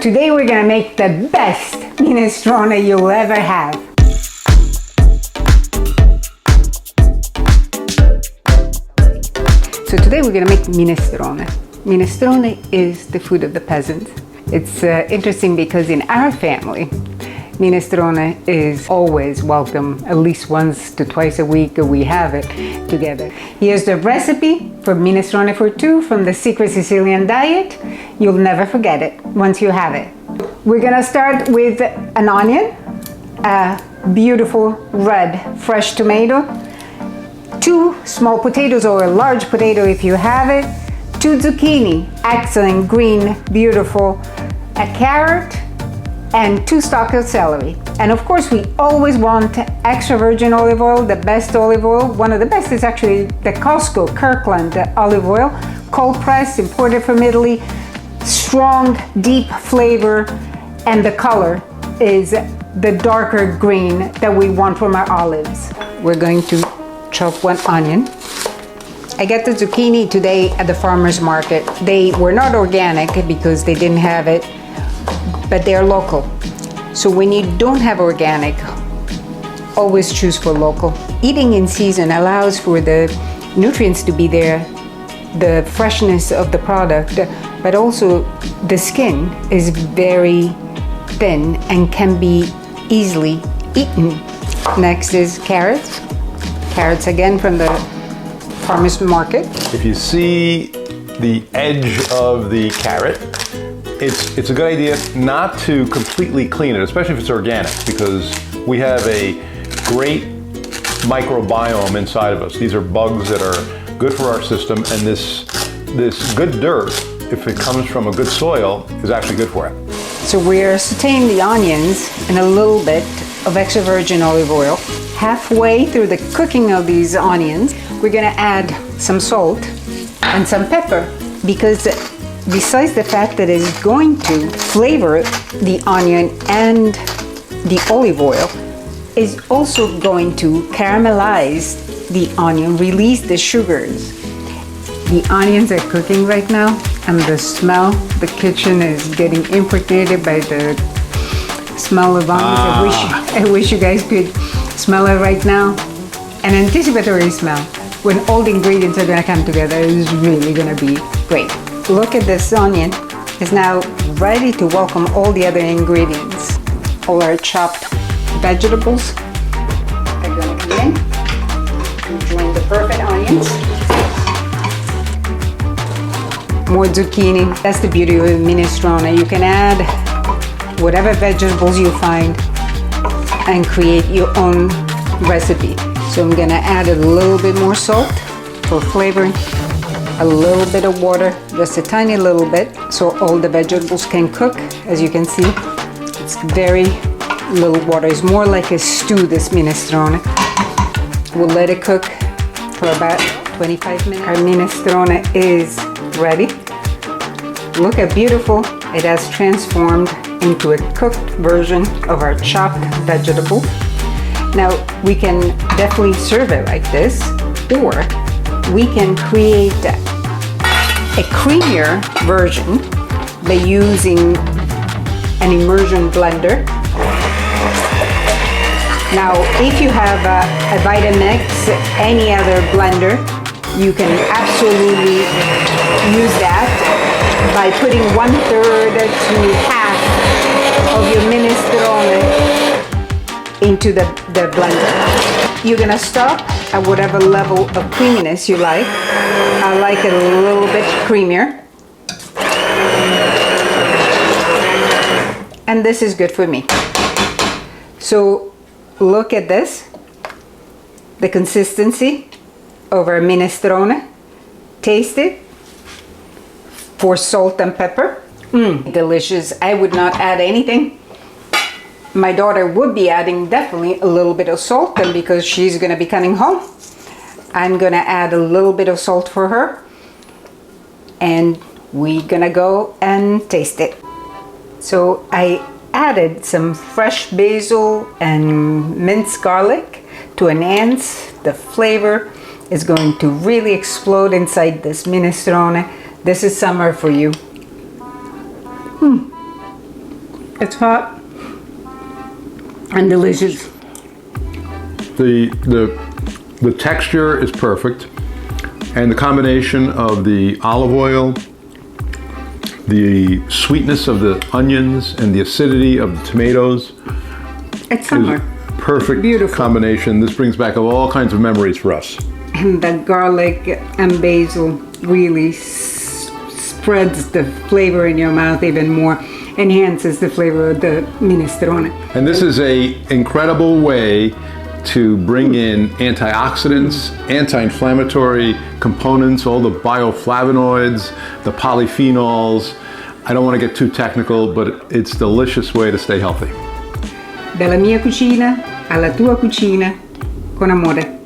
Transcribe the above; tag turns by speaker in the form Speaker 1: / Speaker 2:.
Speaker 1: Today we're gonna make the best minestrone you'll ever have. So today we're gonna make minestrone. Minestrone is the food of the peasant. It's interesting because in our family, minestrone is always welcome. At least once to twice a week we have it together. Here's the recipe for minestrone for two from the Secret Sicilian Diet. You'll never forget it once you have it. We're gonna start with an onion, a beautiful red fresh tomato, 2 small potatoes or a large potato if you have it, 2 zucchini, excellent green, beautiful, a carrot, and 2 stalks of celery. And of course we always want extra virgin olive oil, the best olive oil. One of the best is actually the Costco Kirkland olive oil, cold pressed, imported from Italy, strong, deep flavor, and the color is the darker green that we want from our olives. We're going to chop 1 onion. I got the zucchini today at the farmer's market. They were not organic because they didn't have it, but they're local. So when you don't have organic, always choose for local. Eating in season allows for the nutrients to be there, the freshness of the product, but also the skin is very thin and can be easily eaten. Next is carrots. Carrots again from the farmer's market.
Speaker 2: If you see the edge of the carrot, it's a good idea not to completely clean it, especially if it's organic, because we have a great microbiome inside of us. These are bugs that are good for our system, and this good dirt, if it comes from a good soil, is actually good for it.
Speaker 1: So we're sauteing the onions in a little bit of extra virgin olive oil. Halfway through the cooking of these onions, we're gonna add some salt and some pepper, because besides the fact that it's going to flavor the onion and the olive oil, is also going to caramelize the onion, release the sugars. The onions are cooking right now, and the smell, the kitchen is getting impregnated by the smell of onions. I wish you guys could smell it right now. An anticipatory smell. When all the ingredients are gonna come together, it's really gonna be great. Look at this onion. It's now ready to welcome all the other ingredients. All our chopped vegetables are gonna come in and join the perfect onions. More zucchini. That's the beauty of minestrone. You can add whatever vegetables you find and create your own recipe. So I'm gonna add a little bit more salt for flavoring, a little bit of water, just a tiny little bit, so all the vegetables can cook. As you can see, it's very little water. It's more like a stew, this minestrone. We'll let it cook for about 25 minutes. Our minestrone is ready. Look how beautiful it has transformed into a cooked version of our chopped vegetable. Now we can definitely serve it like this, or we can create a creamier version by using an immersion blender. Now if you have a Vitamix, any other blender, you can absolutely use that by putting 1/3 to half of your minestrone into the blender. You're gonna stop at whatever level of creaminess you like. I like it a little bit creamier. And this is good for me. So look at this, the consistency of our minestrone. Taste it for salt and pepper. Delicious. I would not add anything. My daughter would be adding definitely a little bit of salt, and because she's gonna be coming home, I'm gonna add a little bit of salt for her, and we're gonna go and taste it. So I added some fresh basil and minced garlic to enhance the flavor. Is going to really explode inside this minestrone. This is summer for you. It's hot and delicious.
Speaker 2: The texture is perfect, and the combination of the olive oil, the sweetness of the onions, and the acidity of the tomatoes.
Speaker 1: It's summer.
Speaker 2: Perfect
Speaker 1: Beautiful.
Speaker 2: combination. This brings back all kinds of memories for us.
Speaker 1: And the garlic and basil really spreads the flavor in your mouth even more, enhances the flavor of the minestrone.
Speaker 2: And this is an incredible way to bring in antioxidants, anti-inflammatory components, all the bioflavonoids, the polyphenols. I don't want to get too technical, but it's a delicious way to stay healthy.
Speaker 1: Dalla mia cucina alla tua cucina con amore.